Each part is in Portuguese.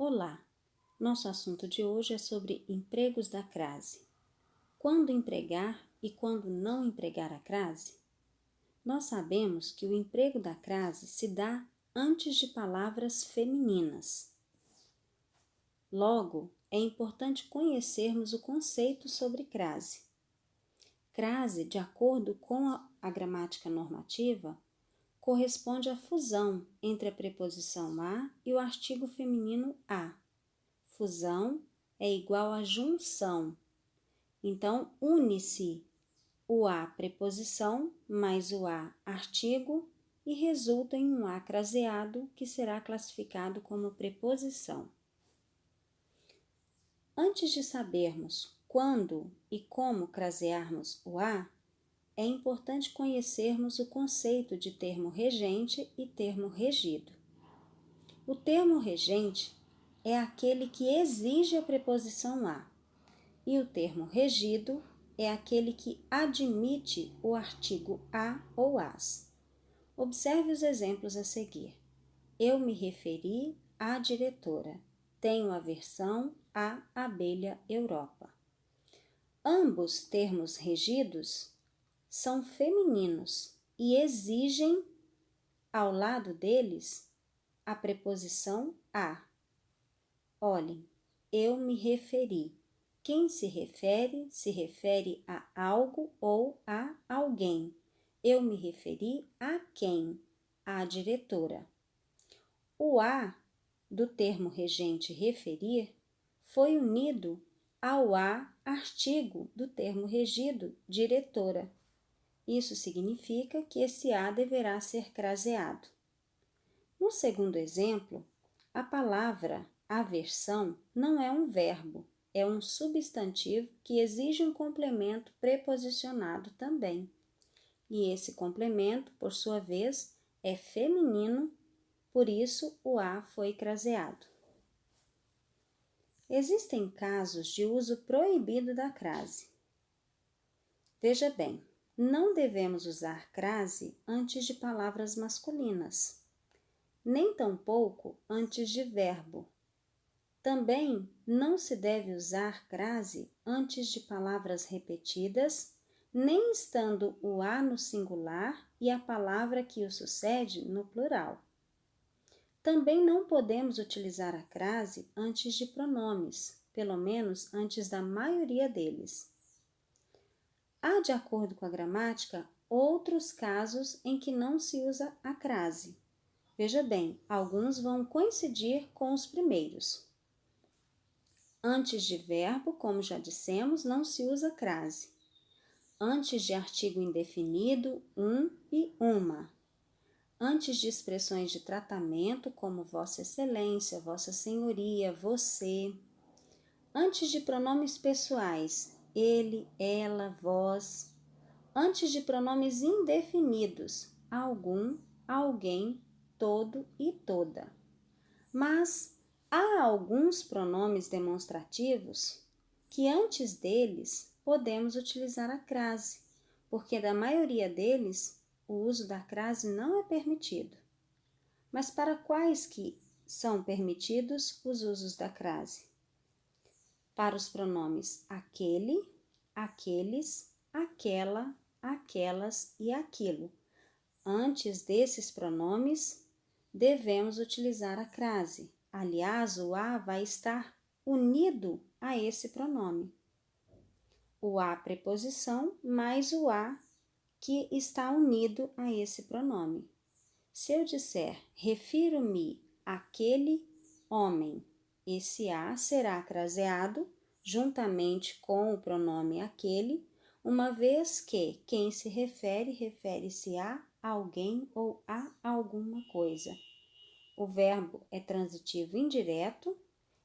Olá! Nosso assunto de hoje é sobre empregos da crase. Quando empregar e quando não empregar a crase? Nós sabemos que o emprego da crase se dá antes de palavras femininas. Logo, é importante conhecermos o conceito sobre crase. Crase, de acordo com a gramática normativa, corresponde à fusão entre a preposição a e o artigo feminino a. Fusão é igual a junção. Então, une-se o a preposição mais o a artigo e resulta em um a craseado que será classificado como preposição. Antes de sabermos quando e como crasearmos o a, é importante conhecermos o conceito de termo regente e termo regido. O termo regente é aquele que exige a preposição a, e o termo regido é aquele que admite o artigo a ou as. Observe os exemplos a seguir. Eu me referi à diretora. Tenho aversão à abelha Europa. Ambos termos regidos são femininos e exigem, ao lado deles, a preposição a. Olhem, eu me referi. Quem se refere a algo ou a alguém. Eu me referi a quem? À diretora. O a do termo regente referir foi unido ao a artigo do termo regido diretora. Isso significa que esse a deverá ser craseado. No segundo exemplo, a palavra aversão não é um verbo, é um substantivo que exige um complemento preposicionado também. E esse complemento, por sua vez, é feminino, por isso o a foi craseado. Existem casos de uso proibido da crase. Veja bem, não devemos usar crase antes de palavras masculinas, nem tampouco antes de verbo. Também não se deve usar crase antes de palavras repetidas, nem estando o a no singular e a palavra que o sucede no plural. Também não podemos utilizar a crase antes de pronomes, pelo menos antes da maioria deles. Há, de acordo com a gramática, outros casos em que não se usa a crase. Veja bem, alguns vão coincidir com os primeiros. Antes de verbo, como já dissemos, não se usa crase. Antes de artigo indefinido, um e uma. Antes de expressões de tratamento, como Vossa Excelência, Vossa Senhoria, você. Antes de pronomes pessoais, ele, ela, vós. Antes de pronomes indefinidos, algum, alguém, todo e toda. Mas há alguns pronomes demonstrativos que antes deles podemos utilizar a crase, porque da maioria deles o uso da crase não é permitido. Mas para quais que são permitidos os usos da crase? Para os pronomes aquele, aqueles, aquela, aquelas e aquilo. Antes desses pronomes, devemos utilizar a crase. Aliás, o a vai estar unido a esse pronome. O a preposição mais o a que está unido a esse pronome. Se eu disser, refiro-me àquele homem, esse a será craseado juntamente com o pronome aquele, uma vez que quem se refere, refere-se a alguém ou a alguma coisa. O verbo é transitivo indireto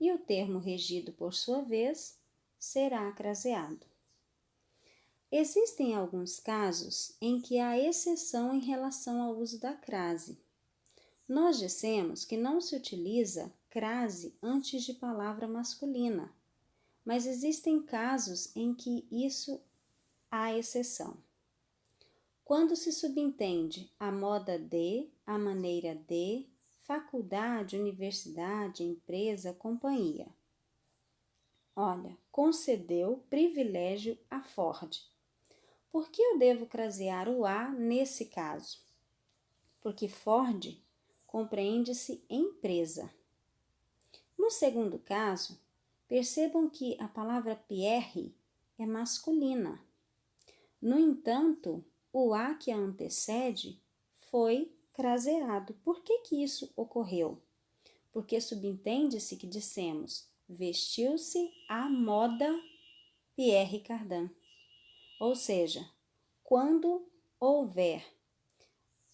e o termo regido, por sua vez, será craseado. Existem alguns casos em que há exceção em relação ao uso da crase. Nós dissemos que não se utiliza crase antes de palavra masculina, mas existem casos em que isso há exceção. Quando se subentende a moda de, a maneira de, faculdade, universidade, empresa, companhia. Olha, concedeu privilégio a Ford. Por que eu devo crasear o A nesse caso? Porque Ford compreende-se empresa. No segundo caso, percebam que a palavra Pierre é masculina. No entanto, o A que a antecede foi craseado. Por que isso ocorreu? Porque subentende-se que dissemos vestiu-se à moda Pierre Cardin. Ou seja, quando houver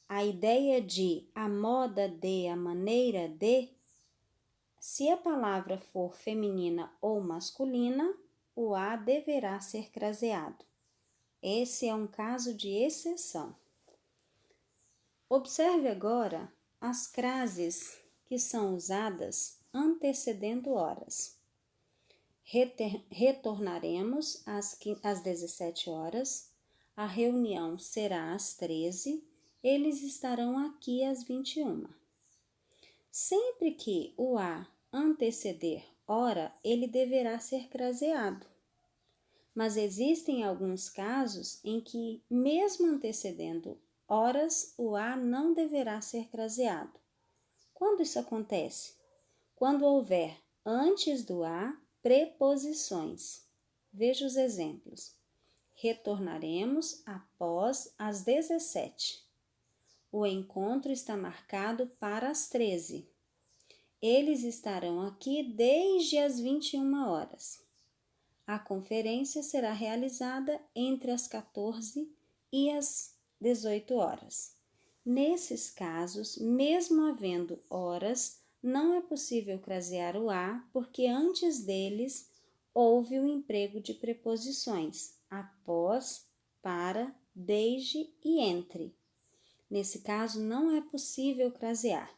a ideia de a moda de, a maneira de, se a palavra for feminina ou masculina, o A deverá ser craseado. Esse é um caso de exceção. Observe agora as crases que são usadas antecedendo horas. Retornaremos às 17 horas, a reunião será às 13, eles estarão aqui às 21. Sempre que o A anteceder hora, ele deverá ser craseado. Mas existem alguns casos em que, mesmo antecedendo horas, o A não deverá ser craseado. Quando isso acontece? Quando houver antes do A preposições. Veja os exemplos. Retornaremos após as 17. O encontro está marcado para as 13. Eles estarão aqui desde as 21 horas. A conferência será realizada entre as 14 e as 18 horas. Nesses casos, mesmo havendo horas, não é possível crasear o A, porque antes deles houve o emprego de preposições após, para, desde e entre. Nesse caso, não é possível crasear.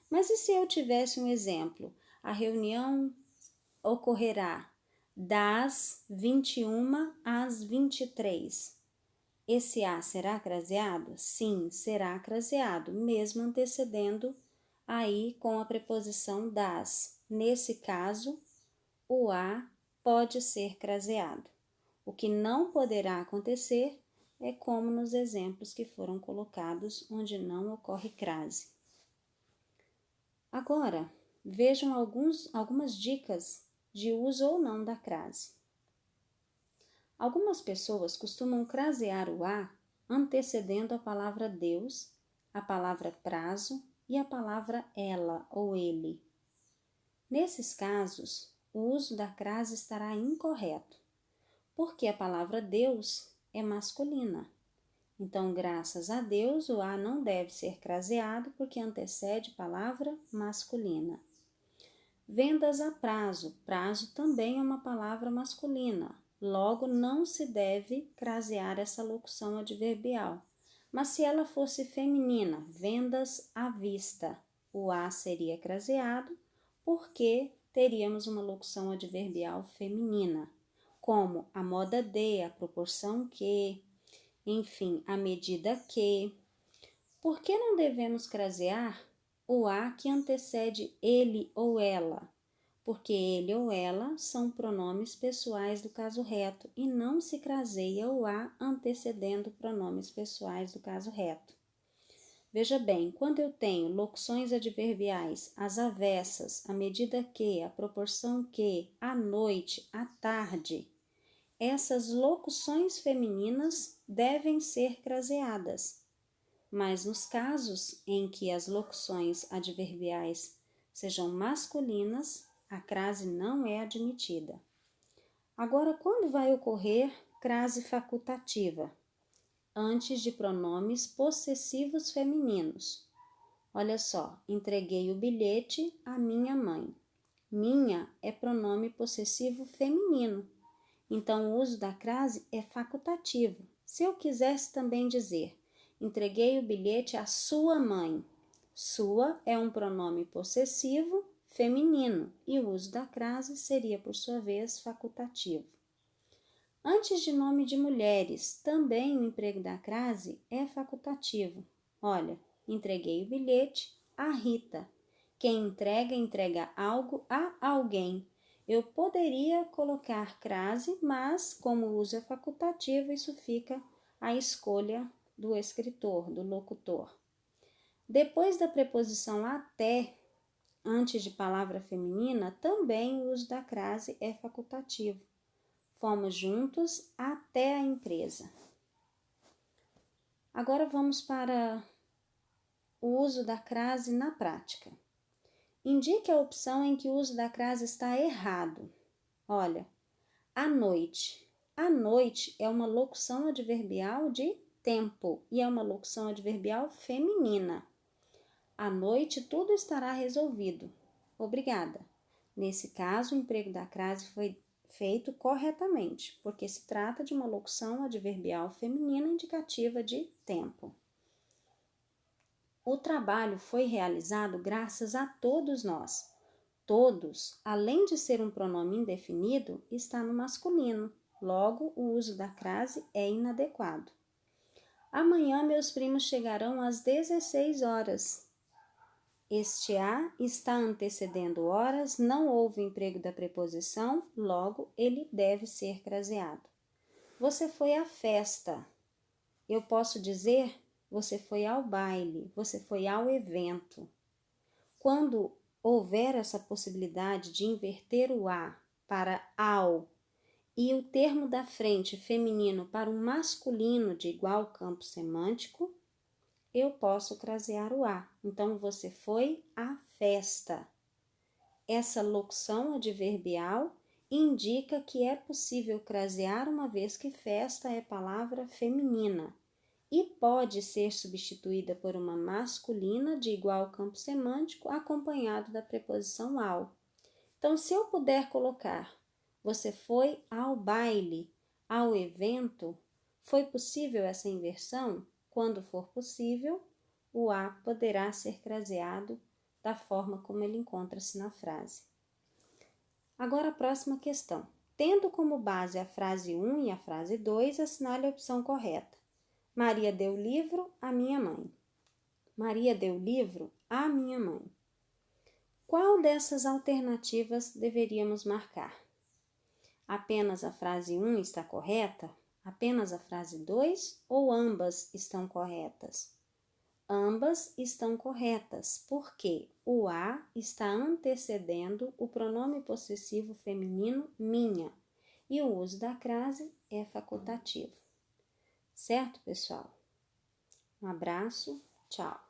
Mas e se eu tivesse um exemplo? A reunião ocorrerá das 21 às 23. Esse A será craseado? Sim, será craseado, mesmo antecedendo aí com a preposição das. Nesse caso, o A pode ser craseado. O que não poderá acontecer é como nos exemplos que foram colocados, onde não ocorre crase. Agora, vejam algumas dicas de uso ou não da crase. Algumas pessoas costumam crasear o A antecedendo a palavra Deus, a palavra prazo e a palavra ela ou ele. Nesses casos, o uso da crase estará incorreto, porque a palavra Deus é masculina. Então, graças a Deus, o A não deve ser craseado porque antecede palavra masculina. Vendas a prazo. Prazo também é uma palavra masculina. Logo, não se deve crasear essa locução adverbial. Mas se ela fosse feminina, vendas à vista, o A seria craseado porque teríamos uma locução adverbial feminina, como a moda de, a proporção que, enfim, a medida que. Por que não devemos crasear o A que antecede ele ou ela? Porque ele ou ela são pronomes pessoais do caso reto e não se craseia o A antecedendo pronomes pessoais do caso reto. Veja bem, quando eu tenho locuções adverbiais, as avessas, a medida que, a proporção que, à noite, à tarde, essas locuções femininas devem ser craseadas. Mas nos casos em que as locuções adverbiais sejam masculinas, a crase não é admitida. Agora, quando vai ocorrer crase facultativa? Antes de pronomes possessivos femininos. Olha só, entreguei o bilhete à minha mãe. Minha é pronome possessivo feminino. Então, o uso da crase é facultativo. Se eu quisesse também dizer, entreguei o bilhete à sua mãe. Sua é um pronome possessivo feminino e o uso da crase seria, por sua vez, facultativo. Antes de nome de mulheres, também o emprego da crase é facultativo. Olha, entreguei o bilhete à Rita. Quem entrega, entrega algo a alguém. Eu poderia colocar crase, mas como o uso é facultativo, isso fica à escolha do escritor, do locutor. Depois da preposição até, antes de palavra feminina, também o uso da crase é facultativo. Fomos juntos até a empresa. Agora vamos para o uso da crase na prática. Indique a opção em que o uso da crase está errado. Olha, à noite. À noite é uma locução adverbial de tempo e é uma locução adverbial feminina. À noite tudo estará resolvido. Obrigada. Nesse caso, o emprego da crase foi feito corretamente, porque se trata de uma locução adverbial feminina indicativa de tempo. O trabalho foi realizado graças a todos nós. Todos, além de ser um pronome indefinido, está no masculino. Logo, o uso da crase é inadequado. Amanhã meus primos chegarão às 16 horas. Este a está antecedendo horas, não houve emprego da preposição, logo ele deve ser craseado. Você foi à festa. Eu posso dizer, você foi ao baile, você foi ao evento. Quando houver essa possibilidade de inverter o a para ao e o termo da frente feminino para um masculino de igual campo semântico, eu posso crasear o a. Então, você foi à festa. Essa locução adverbial indica que é possível crasear uma vez que festa é palavra feminina e pode ser substituída por uma masculina de igual campo semântico acompanhado da preposição ao. Então, se eu puder colocar você foi ao baile, ao evento, foi possível essa inversão? Quando for possível, o a poderá ser craseado da forma como ele encontra-se na frase. Agora a próxima questão. Tendo como base a frase 1 e a frase 2, assinale a opção correta. Maria deu livro à minha mãe. Maria deu livro à minha mãe. Qual dessas alternativas deveríamos marcar? Apenas a frase 1 está correta? Apenas a frase 2 ou ambas estão corretas? Ambas estão corretas, porque o a está antecedendo o pronome possessivo feminino minha e o uso da crase é facultativo. Certo, pessoal? Um abraço, tchau!